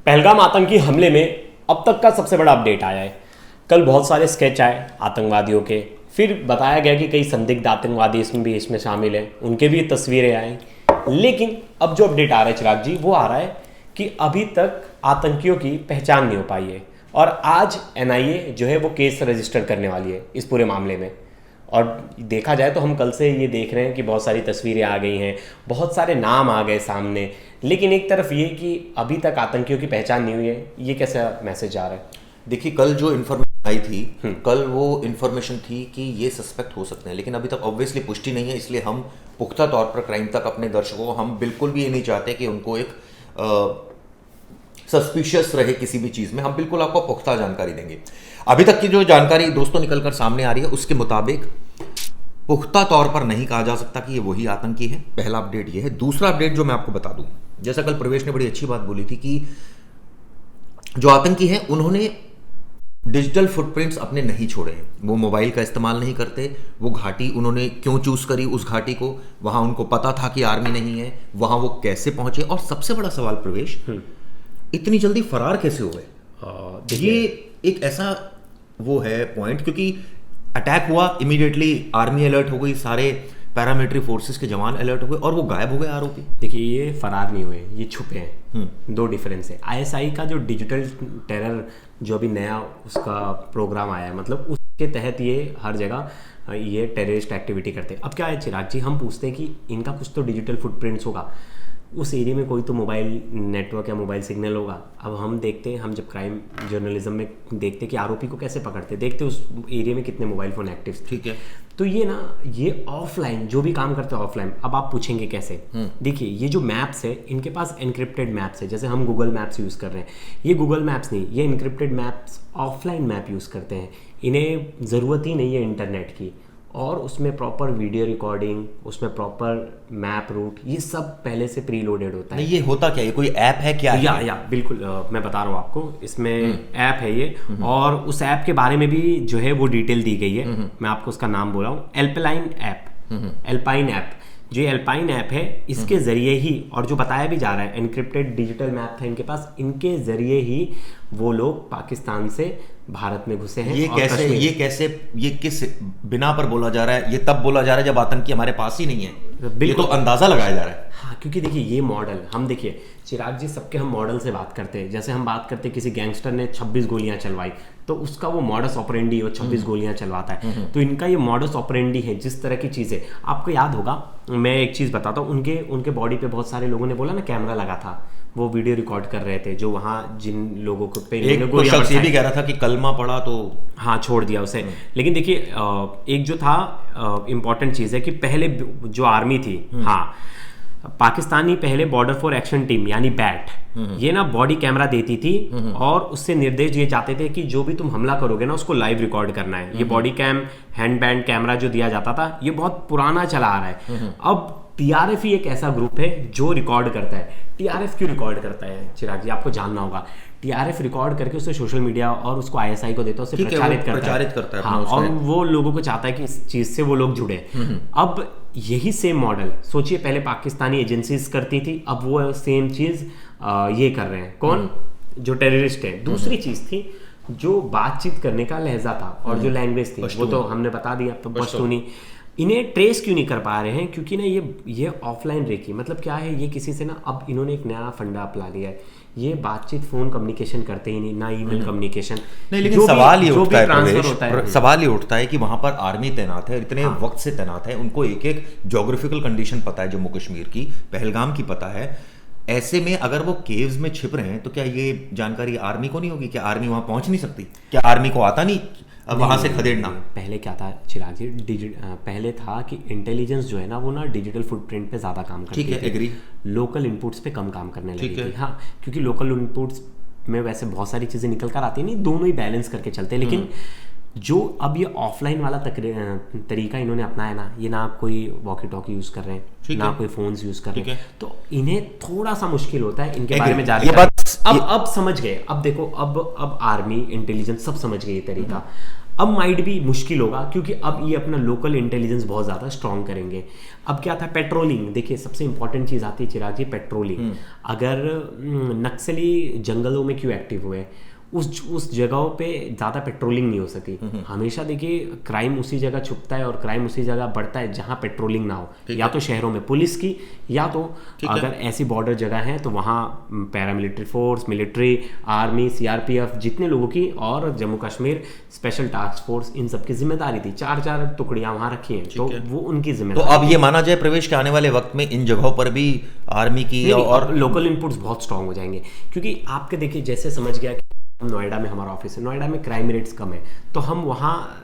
पहलगाम आतंकी हमले में अब तक का सबसे बड़ा अपडेट आया है। कल बहुत सारे स्केच आए आतंकवादियों के, फिर बताया गया कि कई संदिग्ध आतंकवादी इसमें शामिल हैं, उनके भी तस्वीरें आई। लेकिन अब जो अपडेट आ रहा है चिराग जी, वो आ रहा है कि अभी तक आतंकियों की पहचान नहीं हो पाई है और आज एनआईए जो है वो केस रजिस्टर करने वाली है इस पूरे मामले में। और देखा जाए तो हम कल से ये देख रहे हैं कि बहुत सारी तस्वीरें आ गई हैं, बहुत सारे नाम आ गए सामने, लेकिन एक तरफ ये कि अभी तक आतंकियों की पहचान नहीं हुई है। ये कैसा मैसेज आ रहा है? देखिए, कल जो इन्फॉर्मेशन आई थी, कल वो इन्फॉर्मेशन थी कि ये सस्पेक्ट हो सकते हैं, लेकिन अभी तक ऑब्वियसली पुष्टि नहीं है। इसलिए हम पुख्ता तौर पर क्राइम तक अपने दर्शकों को हम बिल्कुल भी ये नहीं चाहते कि उनको एक सस्पिशियस रहे किसी भी चीज़ में। हम बिल्कुल आपको पुख्ता जानकारी देंगे। अभी तक की जो जानकारी दोस्तों निकल कर सामने आ रही है उसके मुताबिक पुख्ता तौर पर नहीं कहा जा सकता कि ये वही आतंकी है। पहला अपडेट ये है। दूसरा अपडेट जो मैं आपको बता दूं, जैसा कल प्रवेश ने बड़ी अच्छी बात बोली थी कि जो आतंकी हैं उन्होंने डिजिटल फुटप्रिंट्स अपने नहीं छोड़े हैं। वो मोबाइल का इस्तेमाल नहीं करते। वो घाटी उन्होंने क्यों चूज करी, उस घाटी को, वहां उनको पता था कि आर्मी नहीं है, वहां वो कैसे पहुंचे, और सबसे बड़ा सवाल प्रवेश, इतनी जल्दी फरार कैसे हो गए? ये एक ऐसा वो है पॉइंट, क्योंकि अटैक हुआ, इमीडिएटली आर्मी अलर्ट हो गई, सारे पैरामिलिट्री फोर्सेस के जवान अलर्ट हो गए और वो गायब हो गए आरोपी। देखिए, ये फरार नहीं हुए, ये छुपे हैं। दो डिफरेंस है। आईएसआई का जो डिजिटल टेरर जो अभी नया उसका प्रोग्राम आया है, मतलब उसके तहत ये हर जगह ये टेररिस्ट एक्टिविटी करते हैं। अब क्या है चिराग जी, हम पूछते हैं कि इनका कुछ तो डिजिटल फुटप्रिंट्स होगा, उस एरिया में कोई तो मोबाइल नेटवर्क या मोबाइल सिग्नल होगा। अब हम देखते हैं, हम जब क्राइम जर्नलिज्म में देखते हैं कि आरोपी को कैसे पकड़ते, देखते उस एरिया में कितने मोबाइल फ़ोन एक्टिव। ठीक है, तो ये ऑफलाइन जो भी काम करते हैं ऑफलाइन। अब आप पूछेंगे कैसे? देखिए, ये जो मैप्स है इनके पास एनक्रिप्टेड मैप्स है। जैसे हम गूगल मैप्स यूज़ कर रहे हैं, ये गूगल मैप्स नहीं, ये encrypted maps offline map use करते हैं। इन्हें ज़रूरत ही नहीं है इंटरनेट की, और उसमें प्रॉपर वीडियो रिकॉर्डिंग, उसमें प्रॉपर मैप रूट, ये सब पहले से प्री लोडेड होता है। ये होता क्या है? कोई ऐप है क्या? या बिल्कुल, मैं बता रहा हूँ आपको। इसमें ऐप है ये, और उस ऐप के बारे में भी जो है वो डिटेल दी गई है। मैं आपको उसका नाम बोल रहा हूँ, एल्पाइन ऐप। एल्पाइन ऐप, जो एल्पाइन ऐप है, इसके जरिए ही, और जो बताया भी जा रहा है एनक्रिप्टेड डिजिटल मैप था इनके पास, इनके जरिए ही वो लोग पाकिस्तान से भारत में घुसे हैं। ये किस बिना पर बोला जा रहा है? ये तब बोला जा रहा है जब आतंकी हमारे पास ही नहीं है। ये तो अंदाजा लगाया जा रहा है। हाँ, क्योंकि देखिए ये मॉडल, हम देखिए चिराग जी, सबके हम मॉडल से बात करते हैं। जैसे हम बात करते हैं किसी गैंगस्टर ने 26 गोलियां चलवाई, तो उसका वो मॉडस ऑपरेंडी, वो 26 गोलियां चलवाता है। तो इनका ये मॉडस ऑपरेंडी है, जिस तरह की चीज़ें आपको याद होगा। मैं एक चीज़ बताता हूँ, उनके बॉडी पे बहुत सारे लोगों ने बोला ना कैमरा लगा था, वो वीडियो रिकॉर्ड कर रहे थे, जो वहाँ जिन लोगों को पे एक तो शख्स ये भी कह रहा था कि कलमा पड़ा तो हाँ छोड़ दिया उसे। लेकिन देखिए, एक जो था इम्पॉर्टेंट चीज़ है कि पहले जो आर्मी थी, हाँ, पाकिस्तानी पहले बॉर्डर फॉर एक्शन टीम यानी बैट, ये ना बॉडी कैमरा देती थी और उससे निर्देश दिए जाते थे कि जो भी तुम हमला करोगे ना उसको लाइव रिकॉर्ड करना है। ये body cam, hand band camera जो दिया जाता था, ये बहुत पुराना चला आ रहा है। अब टीआरएफ ही एक ऐसा ग्रुप है जो रिकॉर्ड करता है। टीआरएफ क्यों रिकॉर्ड करता है चिराग जी, आपको जानना होगा। टीआरएफ रिकॉर्ड करके उसे सोशल मीडिया और उसको आईएसआई को देता है, उसे प्रचारित करता है। हाँ, और वो लोगों को चाहता है कि इस चीज से वो लोग जुड़े। अब यही सेम मॉडल सोचिए, पहले पाकिस्तानी एजेंसीज करती थी, अब वो सेम चीज ये कर रहे हैं। कौन? जो टेररिस्ट है। दूसरी चीज थी जो बातचीत करने का लहजा था और जो लैंग्वेज थी, वो तो हमने बता दिया, पश्तूनी। इन्हें ट्रेस क्यों नहीं कर पा रहे हैं? क्योंकि ना ये ऑफलाइन रेखी, मतलब क्या है, ये किसी से ना, अब इन्होंने एक नया फंडा अपना लिया है। ये बातचीत, फोन कम्युनिकेशन करते ही नहीं, ना ईमेल कम्युनिकेशन नहीं। लेकिन सवाल ये उठता है कि वहां पर आर्मी तैनात है, इतने वक्त से तैनात है, उनको एक एक ज्योग्राफिकल कंडीशन पता है, जम्मू कश्मीर की, पहलगाम की पता है। ऐसे में अगर वो केव्स में छिप रहे हैं तो क्या ये जानकारी आर्मी को नहीं होगी? क्या आर्मी वहां पहुंच नहीं सकती? क्या आर्मी को आता नहीं अब वहां से खदेड़ना? पहले क्या था चिराग जी, पहले था कि इंटेलिजेंस जो है ना, वो ना डिजिटल फुटप्रिंट पे ज्यादा काम करती है, एग्री। लोकल इनपुट्स पे कम काम करने लगी थी। हाँ, क्योंकि लोकल इनपुट्स में वैसे बहुत सारी चीजें निकल कर आती नहीं, दोनों ही बैलेंस करके चलते हैं। लेकिन जो अब ये ऑफलाइन वाला तरीका इन्होंने अपनाया ना, ये ना कोई वॉकी टॉकी यूज कर रहे हैं, ना कोई फोन्स यूज कर रहे हैं, तो इन्हें थोड़ा सा मुश्किल होता है इनके बारे में जानकारी। अब समझ गए। अब देखो, अब आर्मी इंटेलिजेंस सब समझ गए ये तरीका। अब माइट भी मुश्किल होगा, क्योंकि अब ये अपना लोकल इंटेलिजेंस बहुत ज़्यादा स्ट्रॉन्ग करेंगे। अब क्या था, पेट्रोलिंग। देखिए सबसे इंपॉर्टेंट चीज़ आती है चिराग जी, पेट्रोलिंग। अगर नक्सली जंगलों में क्यों एक्टिव हुए, उस जगहों पे ज़्यादा पेट्रोलिंग नहीं हो सकी। हमेशा देखिए क्राइम उसी जगह छुपता है और क्राइम उसी जगह बढ़ता है जहाँ पेट्रोलिंग ना हो, या तो शहरों में पुलिस की, या तो अगर ऐसी बॉर्डर जगह है तो वहाँ paramilitary force, military, army, CRPF, जितने लोगों की, और Jammu Kashmir special task force, इन सब की जिम्मेदारी थी। 4-4 टुकड़ियाँ वहाँ रखी हैं, तो वो उनकी जिम्मेदारी। तो अब ये माना जाए प्रवेश के आने वाले वक्त में इन जगहों पर भी आर्मी की और लोकल इनपुट्स बहुत स्ट्रांग हो जाएंगे, क्योंकि आपके देखिए जैसे समझ गया नोएडा में हमारा ऑफिस है, नोएडा में क्राइम रेट्स कम है, तो हम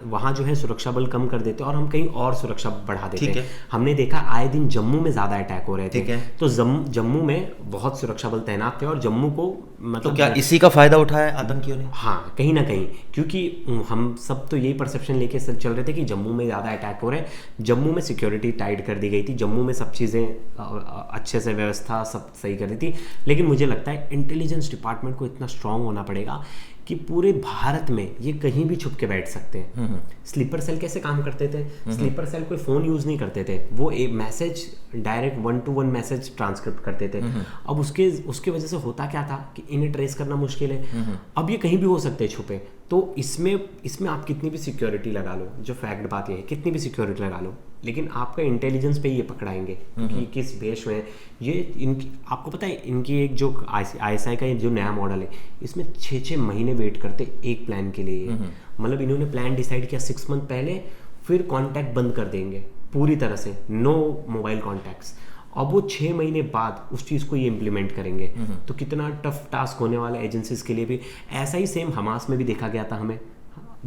वहाँ जो है सुरक्षा बल कम कर देते हैं और हम कहीं और सुरक्षा बढ़ा देते हैं। हमने देखा आए दिन जम्मू में ज़्यादा अटैक हो रहे थे, तो जम्मू में बहुत सुरक्षा बल तैनात थे और जम्मू को मतलब तो क्या इसी का फायदा उठाया आतंकियों ने? हाँ, कहीं ना कहीं, क्योंकि हम सब तो यही परसेप्शन लेके चल रहे थे कि जम्मू में ज़्यादा अटैक हो रहे हैं, जम्मू में सिक्योरिटी टाइट कर दी गई थी, जम्मू में सब चीज़ें अच्छे से व्यवस्था सब सही कर दी थी। लेकिन मुझे लगता है इंटेलिजेंस डिपार्टमेंट को इतना स्ट्रांग होना पड़ेगा कि पूरे भारत में ये कहीं भी छुप के बैठ सकते हैं। स्लीपर सेल कैसे काम करते थे? स्लीपर सेल कोई फ़ोन यूज़ नहीं करते थे, वो एक message direct 1-to-1 message transcript करते थे। अब उसके वजह से होता क्या था कि इन्हें ट्रेस करना मुश्किल है। अब ये कहीं भी हो सकते हैं छुपे, तो इसमें आप कितनी भी सिक्योरिटी लगा लो, जो फैक्ट बात ये है, कितनी भी सिक्योरिटी लगा लो, लेकिन आपका इंटेलिजेंस पे ये पकड़ाएंगे कि किस बेस में ये इनकी। आपको पता है इनकी एक जो ISI का जो नया मॉडल है, इसमें 6-6 महीने वेट करते एक प्लान के लिए। मतलब इन्होंने प्लान डिसाइड किया 6 मंथ पहले, फिर कॉन्टैक्ट बंद कर देंगे पूरी तरह से, नो मोबाइल कॉन्टैक्ट्स। अब वो 6 महीने बाद उस चीज़ को ये इम्प्लीमेंट करेंगे, तो कितना टफ टास्क होने वाला है एजेंसीज के लिए भी। ऐसा ही सेम हमास में भी देखा गया था, हमें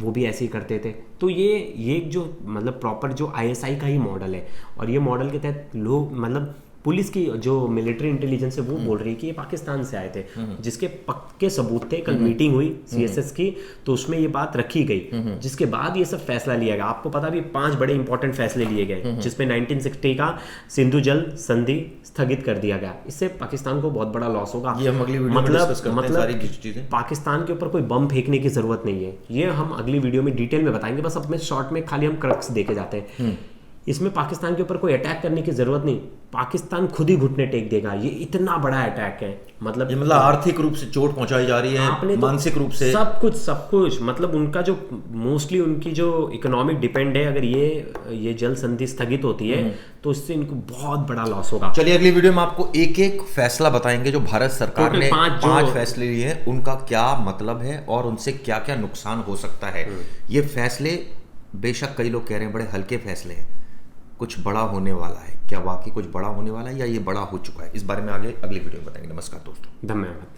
वो भी ऐसे ही करते थे। तो ये जो मतलब प्रॉपर जो ISI का ही मॉडल है, और ये मॉडल के तहत लोग मतलब पुलिस की जो मिलिट्री इंटेलिजेंस है वो बोल रही है कि ये पाकिस्तान से आए थे, जिसके पक्के सबूत थे। कल मीटिंग हुई CSS की, तो उसमें ये बात रखी गई, जिसके बाद ये सब फैसला लिया गया। आपको पता भी 5 बड़े इंपॉर्टेंट फैसले लिए गए, जिसमें 1960 का सिंधु जल संधि स्थगित कर दिया गया। इससे पाकिस्तान को बहुत बड़ा लॉस होगा। ये हम अगली वीडियो में डिस्कस करते हैं सारी चीजें। पाकिस्तान के ऊपर कोई बम फेंकने की जरूरत नहीं है, ये हम अगली वीडियो में डिटेल में बताएंगे। बस अब में शॉर्ट में खाली हम क्रक्स देके जाते हैं। इसमें पाकिस्तान के ऊपर कोई अटैक करने की जरूरत नहीं, पाकिस्तान खुद ही घुटने टेक देगा। ये इतना बड़ा अटैक है, मतलब आर्थिक रूप से चोट पहुंचाई जा रही है, मानसिक रूप से सब कुछ मतलब उनका जो मोस्टली उनकी जो इकोनॉमिक डिपेंड है, अगर ये जल संधि स्थगित होती है तो इससे इनको बहुत बड़ा लॉस होगा। चलिए अगली वीडियो में आपको एक एक फैसला बताएंगे जो भारत सरकार ने 5 फैसले लिए हैं, उनका क्या मतलब है और उनसे क्या क्या नुकसान हो सकता है। ये फैसले बेशक कई लोग कह रहे हैं बड़े हल्के फैसले हैं, कुछ बड़ा होने वाला है। क्या वाकई कुछ बड़ा होने वाला है या ये बड़ा हो चुका है? इस बारे में आगे अगली वीडियो में बताएंगे। नमस्कार दोस्तों, धन्यवाद।